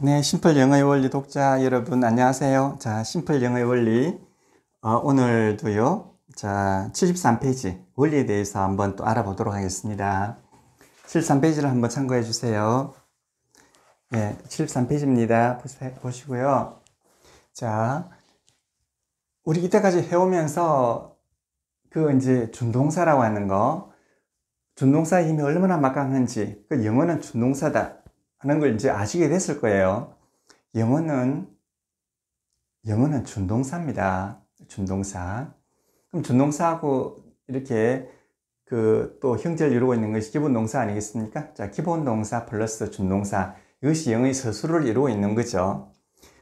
네, 심플 영어의 원리 독자 여러분 안녕하세요. 자, 심플 영어의 원리 오늘도요. 자, 73페이지 원리에 대해서 한번 또 알아보도록 하겠습니다. 73페이지를 한번 참고해 주세요. 네, 73페이지입니다. 보시고요. 자, 우리 이때까지 해오면서 이제 준동사라고 하는 거, 준동사의 힘이 얼마나 막강한지, 그 영어는 준동사다 하는 걸 이제 아시게 됐을 거예요. 영어는 준동사입니다. 준동사. 그럼 준동사하고 이렇게 또 형제를 이루고 있는 것이 기본 동사 아니겠습니까? 자, 기본 동사 플러스 준동사. 이것이 영어의 서술을 이루고 있는 거죠.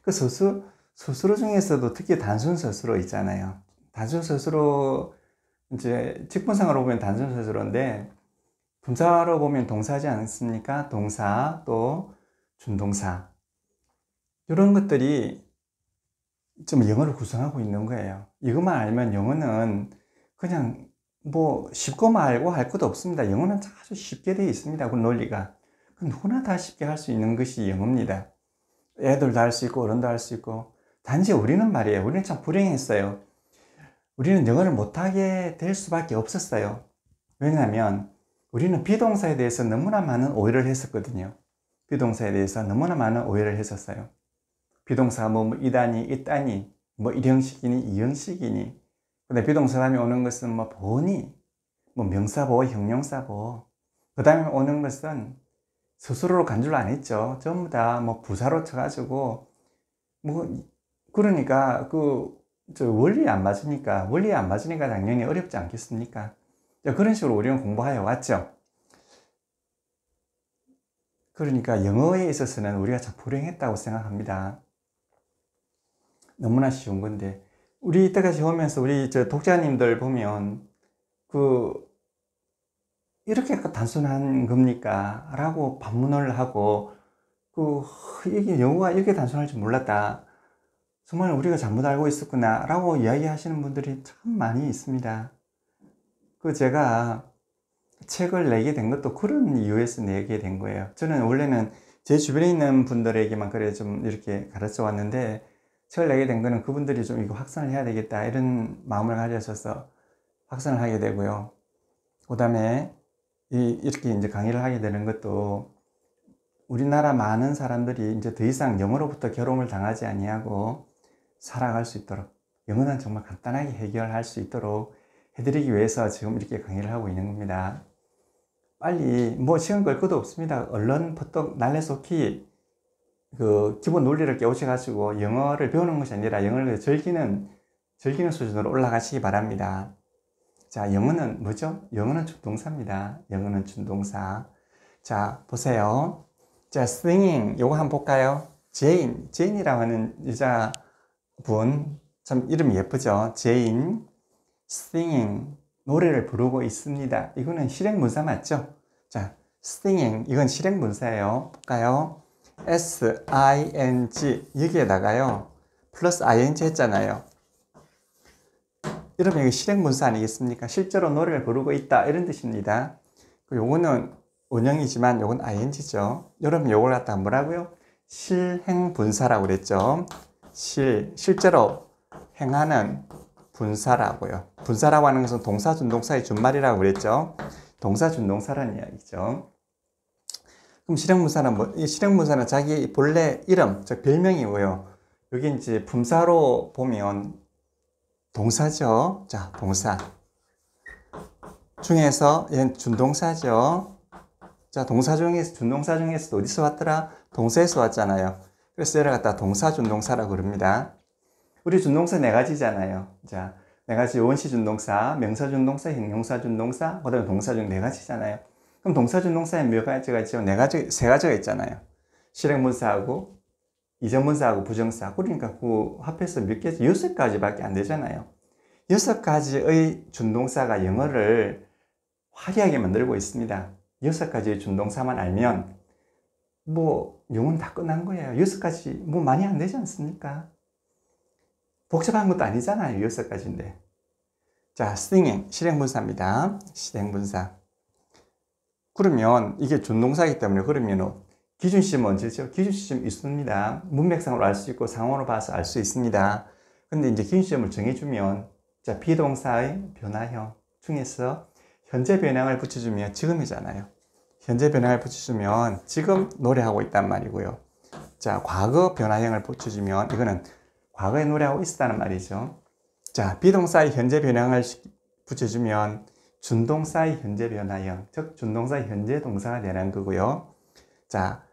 그 서술 중에서도 특히 단순 서술어 있잖아요. 단순 서술어, 이제 직분상으로 보면 단순 서술어인데, 분사로 보면 동사지 않습니까? 동사, 또 준동사. 이런 것들이 좀 영어를 구성하고 있는 거예요. 이것만 알면 영어는 그냥 쉽고만 알고 할 것도 없습니다. 영어는 아주 쉽게 되어 있습니다. 그 논리가. 누구나 다 쉽게 할 수 있는 것이 영어입니다. 애들도 할 수 있고 어른도 할 수 있고. 단지 우리는 말이에요. 우리는 참 불행했어요. 우리는 영어를 못하게 될 수밖에 없었어요. 왜냐하면 우리는 비동사에 대해서 너무나 많은 오해를 했었거든요. 비동사에 대해서 너무나 많은 오해를 했었어요. 비동사가 이다니, 있다니, 일형식이니, 이형식이니. 근데 비동사 다음에 오는 것은 보니, 명사보, 형용사보. 그 다음에 오는 것은 스스로로 간주를 안 했죠. 전부 다 부사로 쳐가지고, 그러니까 원리에 안 맞으니까 당연히 어렵지 않겠습니까? 그런 식으로 우리는 공부하여 왔죠. 그러니까 영어에 있어서는 우리가 참 불행했다고 생각합니다. 너무나 쉬운 건데, 우리 이때까지 오면서 우리 독자님들 보면 이렇게 단순한 겁니까? 라고 반문을 하고 이게 영어가 이렇게 단순할 줄 몰랐다. 정말 우리가 잘못 알고 있었구나 라고 이야기하시는 분들이 참 많이 있습니다. 제가 책을 내게 된 것도 그런 이유에서 내게 된 거예요. 저는 원래는 제 주변에 있는 분들에게만 좀 이렇게 가르쳐 왔는데, 책을 내게 된 거는 그분들이 좀 이거 확산을 해야 되겠다 이런 마음을 가져서 확산을 하게 되고요. 그 다음에 이렇게 이제 강의를 하게 되는 것도 우리나라 많은 사람들이 이제 더 이상 영어로부터 괴로움을 당하지 아니하고 살아갈 수 있도록, 영어는 정말 간단하게 해결할 수 있도록 해드리기 위해서 지금 이렇게 강의를 하고 있는 겁니다. 빨리 시간 끌 것도 없습니다. 얼른 퍼뜩 날래속히 기본 논리를 깨우쳐가지고 영어를 배우는 것이 아니라 영어를 즐기는 수준으로 올라가시기 바랍니다. 자, 영어는 뭐죠? 영어는 준동사입니다. 영어는 준동사. 자, 보세요. 자, singing 요거 한번 볼까요? 제인이라고 하는 여자분, 참 이름이 예쁘죠? 제인, singing 노래를 부르고 있습니다. 이거는 실행문사 맞죠? 자, singing 이건 실행문사예요. 볼까요? S-I-N-G 여기에다가요 플러스 ing 했잖아요. 이러면 이거 실행문사 아니겠습니까? 실제로 노래를 부르고 있다 이런 뜻입니다. 요거는 원형이지만 요건 ing죠. 여러분 요걸 갖다가 뭐라고요? 실행분사라고 그랬죠. 실제로 행하는 분사라고요. 분사라고 하는 것은 동사, 준동사의 준말이라고 그랬죠. 동사, 준동사라는 이야기죠. 그럼 실행문사는 이 실행문사는 자기 본래 이름, 즉 별명이고요. 여기 이제 품사로 보면 동사죠. 자, 동사. 중에서 얘는 준동사죠. 자, 준동사 중에서도 어디서 왔더라? 동사에서 왔잖아요. 그래서 얘를 갖다 동사, 준동사라고 그럽니다. 우리 준동사 4가지잖아요. 자, 4가지 원시 준동사, 명사 준동사, 형용사 준동사, 그 다음에 동사 중 4가지잖아요. 그럼 동사 준동사에 몇 가지가 있죠? 3가지가 있잖아요. 실행문사하고, 이전문사하고 부정사. 그러니까 합해서 몇 개죠? 6가지밖에 안 되잖아요. 6가지의 준동사가 영어를 화려하게 만들고 있습니다. 6가지의 준동사만 알면, 영어는 다 끝난 거예요. 6가지, 많이 안 되지 않습니까? 복잡한 것도 아니잖아요. 6가지인데. 자, singing, 실행분사입니다. 실행분사. 그러면 이게 준동사이기 때문에 그러면 기준시점은 언제죠? 기준시점 있습니다. 문맥상으로 알 수 있고 상호로 봐서 알 수 있습니다. 근데 이제 기준시점을 정해주면, 자, 비동사의 변화형 중에서 현재 변형을 붙여주면 지금이잖아요. 현재 변형을 붙여주면 지금 노래하고 있단 말이고요. 자, 과거 변화형을 붙여주면 이거는 과거에 노래하고 있었다는 말이죠. 자, 비동사의 현재 변형을 붙여주면 준동사의 현재 변화형, 즉 준동사의 현재 동사가 되는 거고요. 자,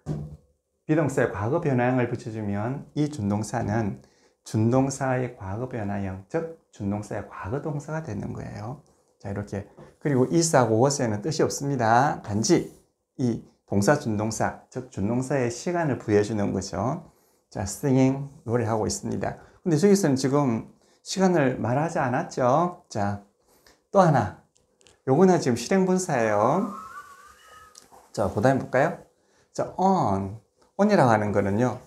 비동사의 과거 변화형을 붙여주면 이 준동사는 준동사의 과거 변화형, 즉 준동사의 과거 동사가 되는 거예요. 자, 이렇게. 그리고 is하고 was에는 뜻이 없습니다. 단지 이 동사 준동사, 즉 준동사의 시간을 부여해주는 거죠. 자, singing, 노래하고 있습니다. 근데 저기서는 지금 시간을 말하지 않았죠. 자, 또 하나. 요거는 지금 실행분사예요. 자, 그 다음에 볼까요? 자, on이라고 하는 거는요,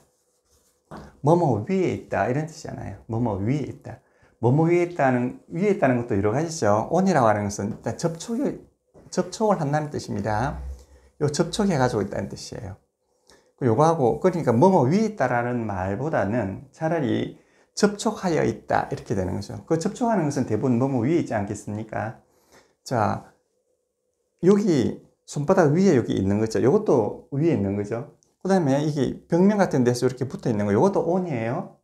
뭐뭐 위에 있다, 이런 뜻이잖아요. 뭐뭐 위에 있다. 뭐뭐 위에 있다는 것도 여러 가지죠. on이라고 하는 것은 일단 접촉을 한다는 뜻입니다. 요 접촉해가지고 있다는 뜻이에요. 요거하고, 그러니까 뭐뭐 위에 있다라는 말보다는 차라리 접촉하여 있다, 이렇게 되는 거죠. 그 접촉하는 것은 대부분 뭐뭐 위에 있지 않겠습니까? 자, 여기 손바닥 위에 여기 있는 거죠. 이것도 위에 있는 거죠. 그 다음에 이게 벽면 같은 데서 이렇게 붙어 있는 거, 이것도 on이에요.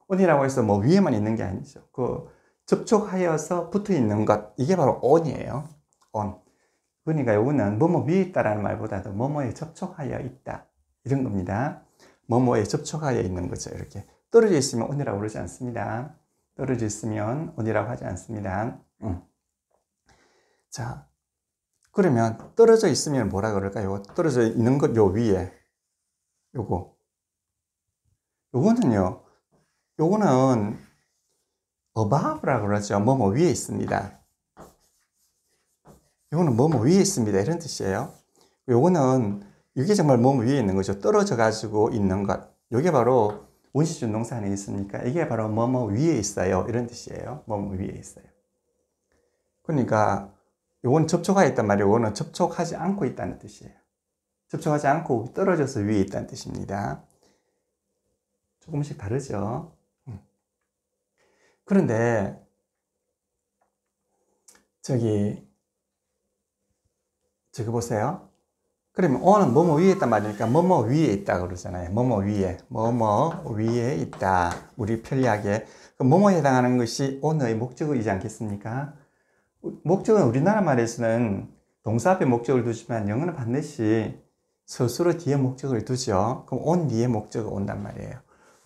on이라고 해서 뭐 위에만 있는 게 아니죠. 그 접촉하여서 붙어 있는 것, 이게 바로 on이에요. on. 그러니까 이거는 뭐뭐 위에 있다라는 말보다도 뭐뭐에 접촉하여 있다, 이런 겁니다. 뭐뭐에 접촉하여 있는 거죠. 이렇게 떨어져 있으면 on이라고 그러지 않습니다. 떨어져 있으면 on이라고 하지 않습니다. 자, 그러면 떨어져 있으면 뭐라 그럴까요? 떨어져 있는 것 요 위에 요거는 above라고 그러죠. 뭐뭐 위에 있습니다. 요거는 뭐뭐 위에 있습니다, 이런 뜻이에요. 요거는 이게 정말 뭐뭐 위에 있는 거죠. 떨어져 가지고 있는 것. 요게 바로 원시준동사 안에 있으니까 이게 바로 뭐뭐 위에 있어요, 이런 뜻이에요. 뭐뭐 위에 있어요. 그러니까 요건 접촉하여 있단 말이에요. 요거는 접촉하지 않고 있다는 뜻이에요. 접촉하지 않고 떨어져서 위에 있다는 뜻입니다. 조금씩 다르죠. 그런데 저기 보세요. 그러면 on은 뭐뭐 위에 있단 말이니까 뭐뭐 위에 있다 그러잖아요. 뭐뭐 위에 있다. 우리 편리하게. 뭐뭐에 해당하는 것이 on의 목적어이지 않겠습니까? 목적은 우리나라 말에서는 동사 앞에 목적을 두지만 영어는 반드시 스스로 뒤에 목적을 두죠. 그럼 on 뒤에 목적어가 온단 말이에요.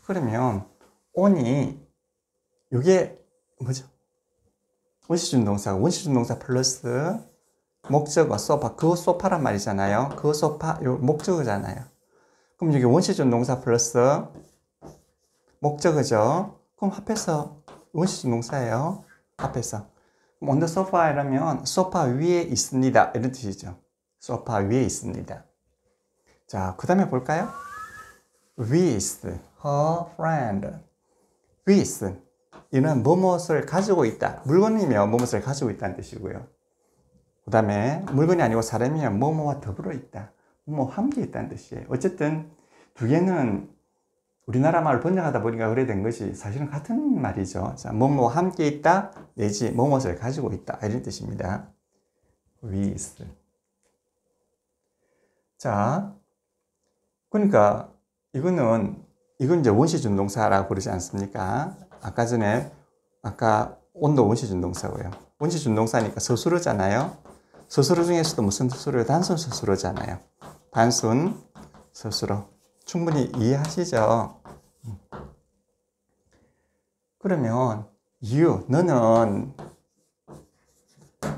그러면 on이 이게 뭐죠? 원시준동사 플러스 목적어 소파, 그 소파란 말이잖아요. 그 소파 요 목적어잖아요. 그럼 여기 원시준동사 플러스 목적어죠. 그럼 합해서 원시준동사예요. 합해서. on the sofa 이러면 소파 위에 있습니다, 이런 뜻이죠. 소파 위에 있습니다. 자, 그 다음에 볼까요? with her friend. with 이는 무엇을 가지고 있다. 물건이면 무엇을 가지고 있다는 뜻이고요. 그 다음에 물건이 아니고 사람이면 뭐뭐와 더불어 있다. 뭐뭐 함께 있다는 뜻이에요. 어쨌든 두 개는 우리나라 말을 번역하다 보니까 그래 된 것이 사실은 같은 말이죠. 자, 뭐뭐와 함께 있다 내지 무엇을 가지고 있다, 이런 뜻입니다. with. 자, 그러니까 이건 이제 원시준동사라고 그러지 않습니까? 아까 on도 원시준동사고요. 원시준동사니까 서술어잖아요. 서술어 중에서도 무슨 서술어요? 단순 서술어잖아요. 단순 서술어. 충분히 이해하시죠? 그러면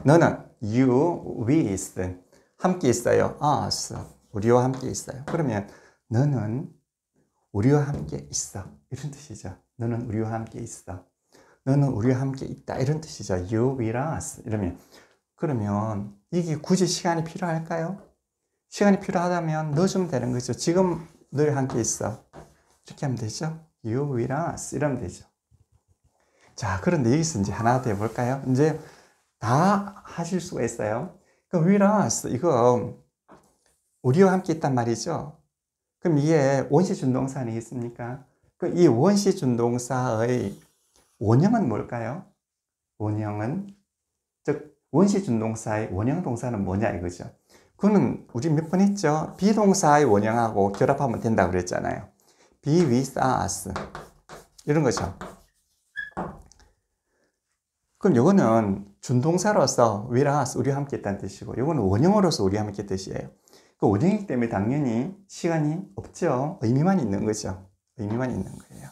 너는 you with 함께 있어요. us 우리와 함께 있어요. 그러면 너는 우리와 함께 있어, 이런 뜻이죠. 너는 우리와 함께 있어. 너는 우리와 함께 있다, 이런 뜻이죠. You with us 이러면. 그러면 이게 굳이 시간이 필요할까요? 시간이 필요하다면 넣어주면 되는 거죠. 지금 늘 함께 있어, 이렇게 하면 되죠. You with us 이러면 되죠. 자, 그런데 여기서 이제 하나 더 해볼까요? 이제 다 하실 수가 있어요. 그 with us 이거 우리와 함께 있단 말이죠. 그럼 이게 원시 준동사 아니겠습니까? 그 이 원시 준동사의 원형은 뭘까요? 원형은, 즉 원시 준동사의 원형 동사는 뭐냐 이거죠. 그거는 우리 몇 번 했죠. 비동사의 원형하고 결합하면 된다고 그랬잖아요. be with us 이런 거죠. 그럼 요거는 준동사로서 with us, 우리와 함께 있다는 뜻이고, 요거는 원형으로서 우리와 함께 있다는 뜻이에요. 그 원형이기 때문에 당연히 시간이 없죠. 의미만 있는 거죠. 의미만 있는 거예요.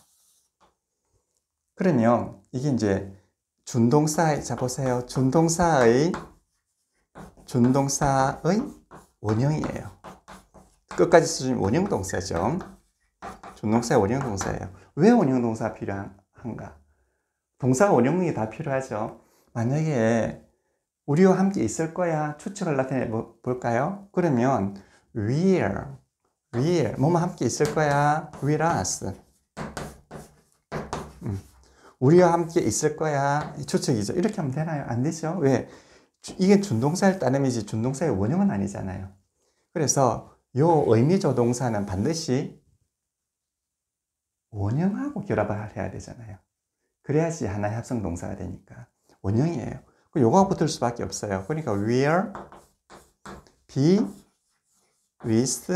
그러면 이게 이제 준동사의, 자 보세요. 준동사의 원형이에요. 끝까지 쓰시면 원형 동사죠. 준동사의 원형 동사예요. 왜 원형 동사가 필요한가? 동사가 원형이 다 필요하죠. 만약에 우리와 함께 있을 거야 추측을 나타내 볼까요? 그러면 will, 뭐뭐 함께 있을 거야 with us. 우리와 함께 있을 거야 추측이죠. 이렇게 하면 되나요? 안 되죠. 왜? 이게 준동사일 따름이지 준동사의 원형은 아니잖아요. 그래서 요 의미조동사는 반드시 원형하고 결합을 해야 되잖아요. 그래야지 하나의 합성동사가 되니까. 원형이에요. 요거가 붙을 수밖에 없어요. 그러니까 will be with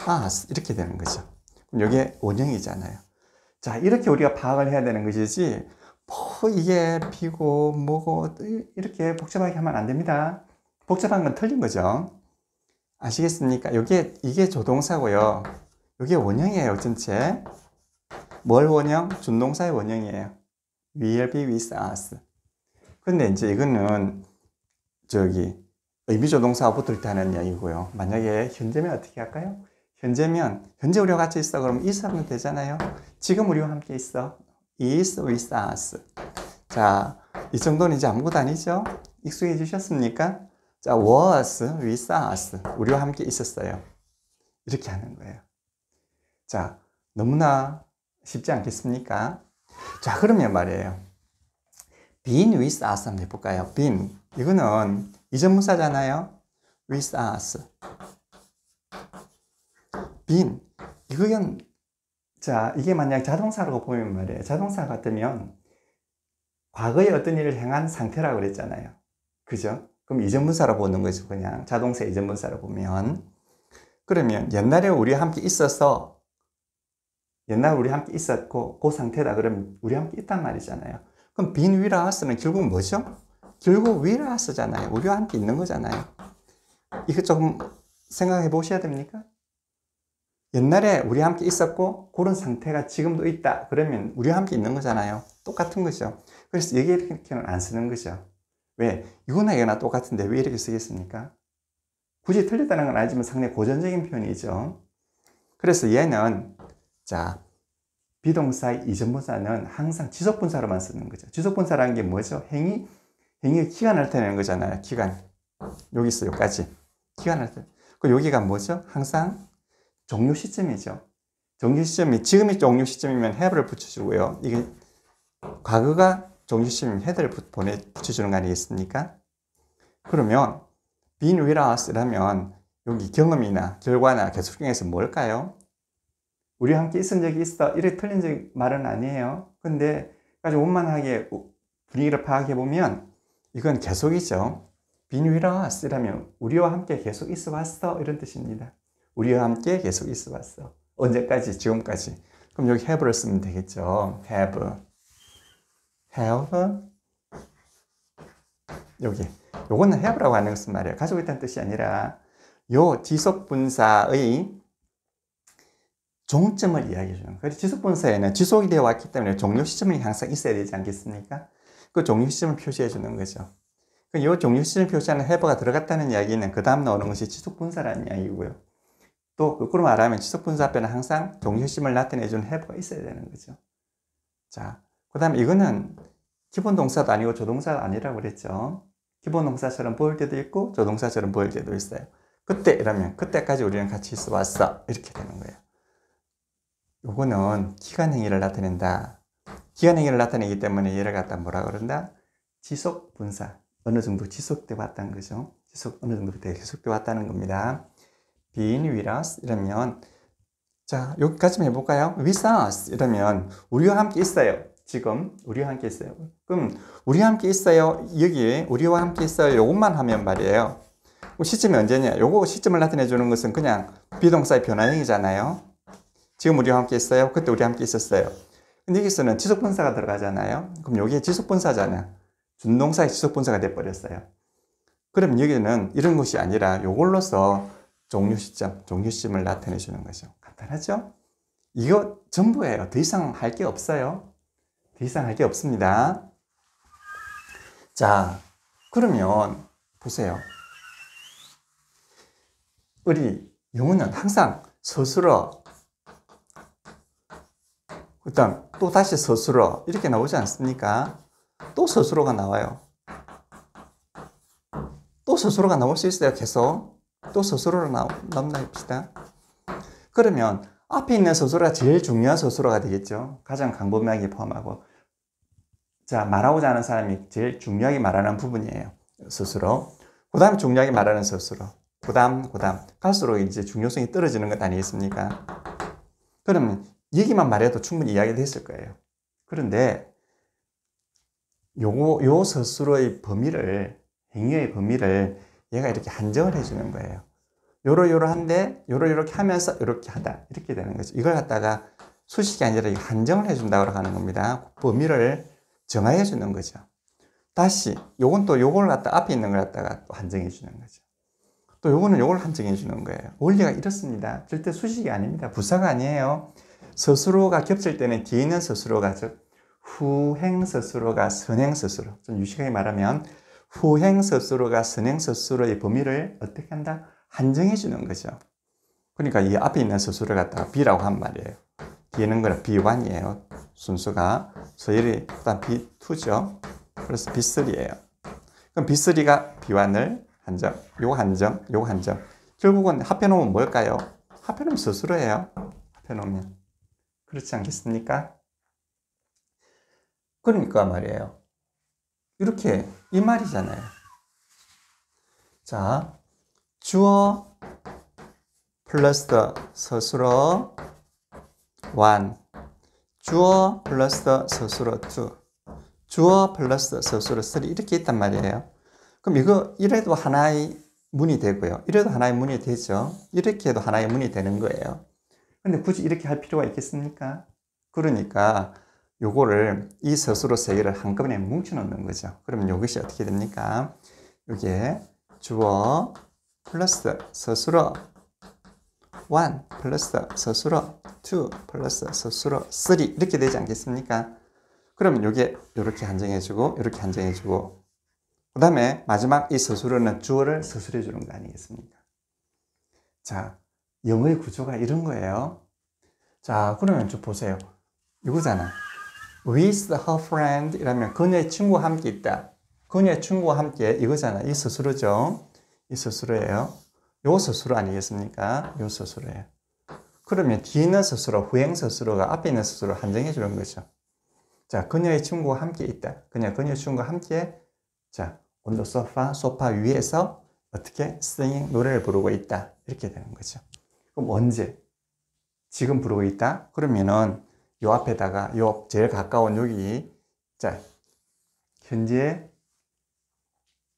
us 이렇게 되는 거죠. 그럼 이게 원형이잖아요. 자, 이렇게 우리가 파악을 해야 되는 것이지 뭐 이게 비고 뭐고 이렇게 복잡하게 하면 안 됩니다. 복잡한 건 틀린 거죠. 아시겠습니까? 이게 조동사고요. 이게 원형이에요, 전체. 뭘 원형? 준동사의 원형이에요. will be with us. 근데 이제 이거는 의미조동사가 붙을 때 하는 이야기고요. 만약에 현재면 어떻게 할까요? 현재면 현재 우리와 같이 있어 그러면 is 하면 되잖아요. 지금 우리와 함께 있어. is with us. 자, 이 정도는 이제 아무것도 아니죠? 익숙해지셨습니까? 자, was with us. 우리와 함께 있었어요. 이렇게 하는 거예요. 자, 너무나 쉽지 않겠습니까? 자, 그러면 말이에요. been with us 한번 해볼까요? been. 이거는 이전문사잖아요. with us. been. 이건, 자, 이게 만약 자동사라고 보면 말이에요. 자동사 같으면 과거에 어떤 일을 행한 상태라고 그랬잖아요. 그죠? 그럼 이전문사로 보는 거죠. 그냥 자동사 이전문사로 보면. 그러면 옛날에 우리와 함께 있어서 옛날에 우리 함께 있었고 그 상태다. 그러면 우리 함께 있단 말이잖아요. 그럼 been with us는 결국 뭐죠? 결국 with us잖아요. 우리와 함께 있는 거잖아요. 이거 조금 생각해 보셔야 됩니까? 옛날에 우리와 함께 있었고 그런 상태가 지금도 있다. 그러면 우리와 함께 있는 거잖아요. 똑같은 거죠. 그래서 여기 이렇게는 안 쓰는 거죠. 왜? 이거나 이거나 똑같은데 왜 이렇게 쓰겠습니까? 굳이 틀렸다는 건 아니지만 상당히 고전적인 표현이죠. 그래서 얘는 자, 비동사의 이전분사는 항상 지속분사로만 쓰는 거죠. 지속분사라는 게 뭐죠? 행위의 기간을 나타내는 거잖아요. 기간. 여기 있어, 여기까지. 기간을 나타내. 그 여기가 뭐죠? 항상 종료 시점이죠. 종료 시점이, 지금이 종료 시점이면 have를 붙여주고요. 이게 과거가 종료 시점이면 had를 붙여주는 거 아니겠습니까? 그러면 been with us라면 여기 경험이나 결과나 계속형에서 뭘까요? 우리와 함께 있은 적이 있어. 이렇게 틀린 말은 아니에요. 근데 아주 원만하게 분위기를 파악해보면 이건 계속이죠. been with us 이라면 우리와 함께 계속 있어 왔어. 이런 뜻입니다. 우리와 함께 계속 있어 왔어. 언제까지? 지금까지. 그럼 여기 have를 쓰면 되겠죠. have. 여기. 요거는 have라고 하는 것은 말이에요. 가지고 있다는 뜻이 아니라 요 지속분사의 종점을 이야기해 주는 거예요. 그래서 지속분사에는 지속이 되어 왔기 때문에 종료 시점이 항상 있어야 되지 않겠습니까? 그 종료 시점을 표시해 주는 거죠. 이 종료 시점을 표시하는 have가 들어갔다는 이야기는 그 다음 나오는 것이 지속분사라는 이야기고요. 또 거꾸로 말하면 지속분사 앞에는 항상 종료 시점을 나타내 주는 have가 있어야 되는 거죠. 자, 그 다음에 이거는 기본 동사도 아니고 조동사도 아니라고 그랬죠. 기본 동사처럼 보일 때도 있고 조동사처럼 보일 때도 있어요. 그때 이러면 그때까지 우리는 같이 있어 왔어. 이렇게 되는 거예요. 요거는 기간행위를 나타낸다. 기간행위를 나타내기 때문에 얘를 갖다 뭐라 그런다? 지속분사. 어느 정도 지속돼 왔다는 거죠. 어느 정도 계속돼 왔다는 겁니다. being with us 이러면 자, 여기까지 해볼까요? with us 이러면 우리와 함께 있어요. 지금 우리와 함께 있어요. 그럼 우리와 함께 있어요. 여기에 우리와 함께 있어요. 요것만 하면 말이에요. 시점이 언제냐? 요거 시점을 나타내 주는 것은 그냥 비동사의 변화형이잖아요. 지금 우리와 함께 있어요. 그때 우리와 함께 있었어요. 근데 여기서는 지속분사가 들어가잖아요. 그럼 여기에 지속분사잖아. 준동사의 지속분사가 돼버렸어요. 그럼 여기는 이런 것이 아니라 요걸로서 종료 시점을 나타내 주는 거죠. 간단하죠? 이거 전부예요. 더 이상 할 게 없어요. 더 이상 할 게 없습니다. 자, 그러면 보세요. 우리 영어는 항상 스스로, 그다음 또 다시 스스로 이렇게 나오지 않습니까? 또 스스로가 나와요. 또 스스로가 나올 수 있어요. 계속 또 스스로로 나온다 합시다. 그러면 앞에 있는 스스로가 제일 중요한 스스로가 되겠죠. 가장 광범위하게 포함하고. 자, 말하고자 하는 사람이 제일 중요하게 말하는 부분이에요. 스스로. 그 다음에 중요하게 말하는 스스로. 그 다음. 갈수록 이제 중요성이 떨어지는 것 아니겠습니까? 그러면 얘기만 말해도 충분히 이야기가 됐을 거예요. 그런데 요 스스로의 범위를, 행위의 범위를 얘가 이렇게 한정을 해주는 거예요. 요러한데 요렇게 하면서 이렇게 하다. 이렇게 되는 거죠. 이걸 갖다가 수식이 아니라 한정을 해준다고 하는 겁니다. 범위를 정하여 주는 거죠. 다시 요건 또 요걸 갖다 앞에 있는 걸 갖다가 또 한정해 주는 거죠. 또 요거는 요걸 한정해 주는 거예요. 원리가 이렇습니다. 절대 수식이 아닙니다. 부사가 아니에요. 스스로가 겹칠 때는 뒤에 있는 스스로가 즉 후행 스스로가 선행 스스로, 좀 유식하게 말하면 후행 스스로가 선행 스스로의 범위를 어떻게 한다? 한정해 주는 거죠. 그러니까 이 앞에 있는 스스로를 갖다가 B라고 한 말이에요. 뒤에 있는 거는 B1이에요. 순수가. 서열이 일단 B2죠. 그래서 B3예요. 그럼 B3가 B1을 한정, 요 한정. 결국은 합해놓으면 뭘까요? 합해놓으면 스스로예요. 합해놓으면. 그렇지 않겠습니까? 그러니까 말이에요. 이렇게 이 말이잖아요. 자, 주어 플러스 스스로 1, 주어 플러스 스스로 2, 주어 플러스 스스로 3 이렇게 있단 말이에요. 그럼 이거 이래도 하나의 문이 되고요. 이래도 하나의 문이 되죠. 이렇게 해도 하나의 문이 되는 거예요. 근데 굳이 이렇게 할 필요가 있겠습니까? 그러니까 요거를 이 스스로 세 개를 한꺼번에 뭉쳐 놓는 거죠. 그러면 이것이 어떻게 됩니까? 이게 주어 플러스 스스로 1 플러스 스스로 2 플러스 스스로 3 이렇게 되지 않겠습니까? 그러면 이게 이렇게 한정해주고 이렇게 한정해주고 그 다음에 마지막 이 스스로는 주어를 스스로 해주는 거 아니겠습니까? 자, 영어의 구조가 이런 거예요. 자, 그러면 좀 보세요. 이거잖아. with her friend 이라면 그녀의 친구와 함께 있다. 그녀의 친구와 함께 이거잖아. 이 스스로죠. 이 스스로예요. 요 스스로 아니겠습니까? 요 스스로예요. 그러면 뒤에 있는 스스로, 후행 스스로가 앞에 있는 스스로 한정해 주는 거죠. 자, 그녀의 친구와 함께 있다. 그녀의 친구와 함께 자, on the sofa, 소파 위에서 어떻게 singing 노래를 부르고 있다. 이렇게 되는 거죠. 그럼 언제? 지금 부르고 있다? 그러면은 요 앞에다가 요 제일 가까운 여기 자, 현재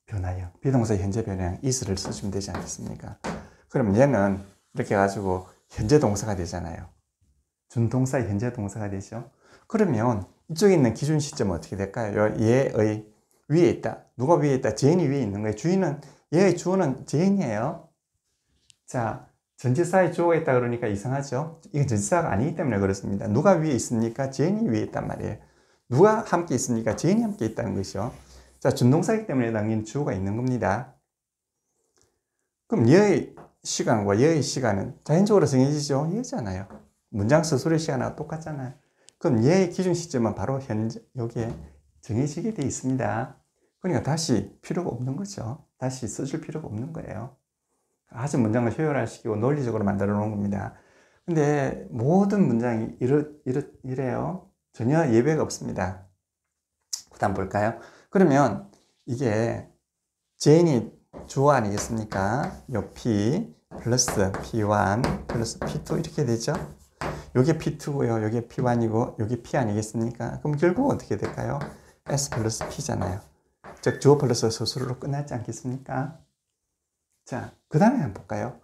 변화형, 비동사 현재 변화형 is를 써주면 되지 않겠습니까? 그럼 얘는 이렇게 해가지고 현재 동사가 되잖아요. 준동사의 현재 동사가 되죠. 그러면 이쪽에 있는 기준 시점은 어떻게 될까요? 얘의 위에 있다. 누가 위에 있다? 제인이 위에 있는 거예요. 주인은, 얘의 주어는 제인이에요. 자, 전치사의 주어가 있다 그러니까 이상하죠? 이건 전치사가 아니기 때문에 그렇습니다. 누가 위에 있습니까? 제인이 위에 있단 말이에요. 누가 함께 있습니까? 제인이 함께 있다는 것이죠. 자, 준동사이기 때문에 당연히 주어가 있는 겁니다. 그럼 얘의 시간과 얘의 시간은 자연적으로 정해지죠? 얘잖아요. 문장 스스로의 시간하고 똑같잖아요. 그럼 얘의 기준 시점은 바로 현재 여기에 정해지게 되어 있습니다. 그러니까 다시 필요가 없는 거죠. 다시 써줄 필요가 없는 거예요. 아주 문장을 효율화시키고 논리적으로 만들어 놓은 겁니다. 근데 모든 문장이 이래요. 전혀 예외가 없습니다. 그 다음 볼까요? 그러면 이게 제인이 주어 아니겠습니까? 요 P, 플러스 P1 플러스 P2 이렇게 되죠. 요게 P2고요. 요게 P1이고 요게 P 아니겠습니까? 그럼 결국 어떻게 될까요? S 플러스 P잖아요. 즉 주어 플러스 서술로 끝났지 않겠습니까? 자, 그 다음에 한번 볼까요?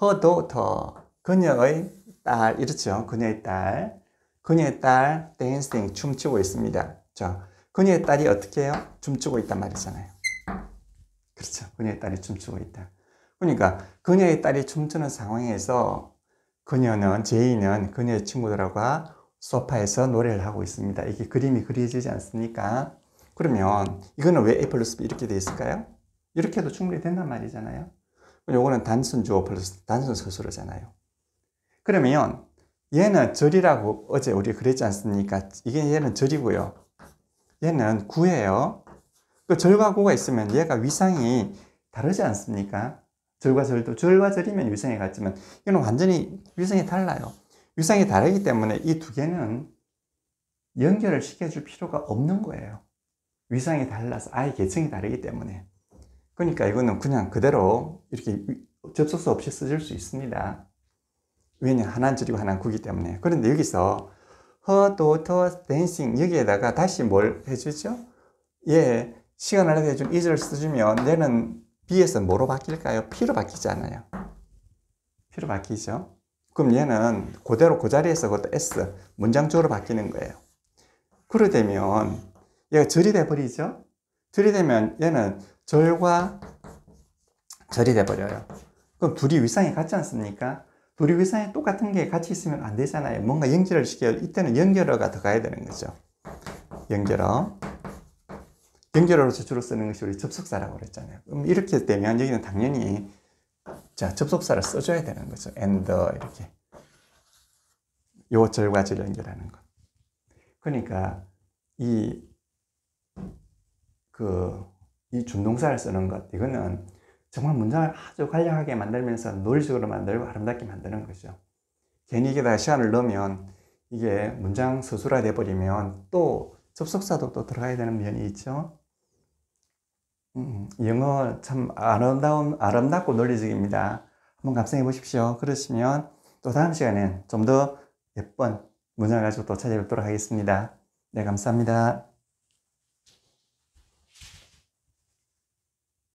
Her daughter, 그녀의 딸, 이렇죠. 그녀의 딸. 그녀의 딸 dancing, 춤추고 있습니다. 자, 그녀의 딸이 어떻게 해요? 춤추고 있단 말이잖아요. 그렇죠. 그녀의 딸이 춤추고 있다. 그러니까 그녀의 딸이 춤추는 상황에서 그녀는, 제이는 그녀의 친구들하고 소파에서 노래를 하고 있습니다. 이게 그림이 그려지지 않습니까? 그러면 이거는 왜 A 플러스 B 이렇게 돼 있을까요? 이렇게 해도 충분히 된단 말이잖아요. 요거는 단순 주어 플러스 단순 서술어잖아요. 그러면 얘는 절이라고 어제 우리 그랬지 않습니까? 이게 얘는 절이고요. 얘는 구예요. 그 절과 구가 있으면 얘가 위상이 다르지 않습니까? 절과 절도 절과 절이면 위상이 같지만 이거는 완전히 위상이 달라요. 위상이 다르기 때문에 이 두 개는 연결을 시켜줄 필요가 없는 거예요. 위상이 달라서 아예 계층이 다르기 때문에. 그러니까 이거는 그냥 그대로 이렇게 접속사 없이 써줄 수 있습니다. 왜냐? 하나는 절이고 하나는 구기 때문에. 그런데 여기서 her daughter dancing 여기에다가 다시 뭘 해주죠? 얘 시간을 해준 is를 써주면 얘는 B에서 뭐로 바뀔까요? P로 바뀌잖아요. P로 바뀌죠. 그럼 얘는 그대로 그 자리에서 그것도 S, 문장주어로 바뀌는 거예요. 그러게 되면 얘가 절이 돼버리죠. 절이 되면 얘는 절과 절이 돼버려요. 그럼 둘이 위상이 같지 않습니까? 둘이 위상이 똑같은 게 같이 있으면 안 되잖아요. 뭔가 연결을 시켜요. 이때는 연결어가 더 가야 되는 거죠. 연결어. 연결어로서 주로 쓰는 것이 우리 접속사라고 그랬잖아요. 그럼 이렇게 되면 여기는 당연히 자, 접속사를 써줘야 되는 거죠. and 이렇게. 요 절과 절 연결하는 것. 그러니까 이 준동사를 쓰는 것, 이거는 정말 문장을 아주 간략하게 만들면서 논리적으로 만들고 아름답게 만드는 거죠. 괜히 이게다가 시간을 넣으면 이게 문장 서술화 돼버리면 또 접속사도 또 들어가야 되는 면이 있죠. 영어 참 아름답고 논리적입니다. 한번 감상해 보십시오. 그러시면 또 다음 시간엔 좀 더 예쁜 문장을 가지고 또 찾아뵙도록 하겠습니다. 네, 감사합니다.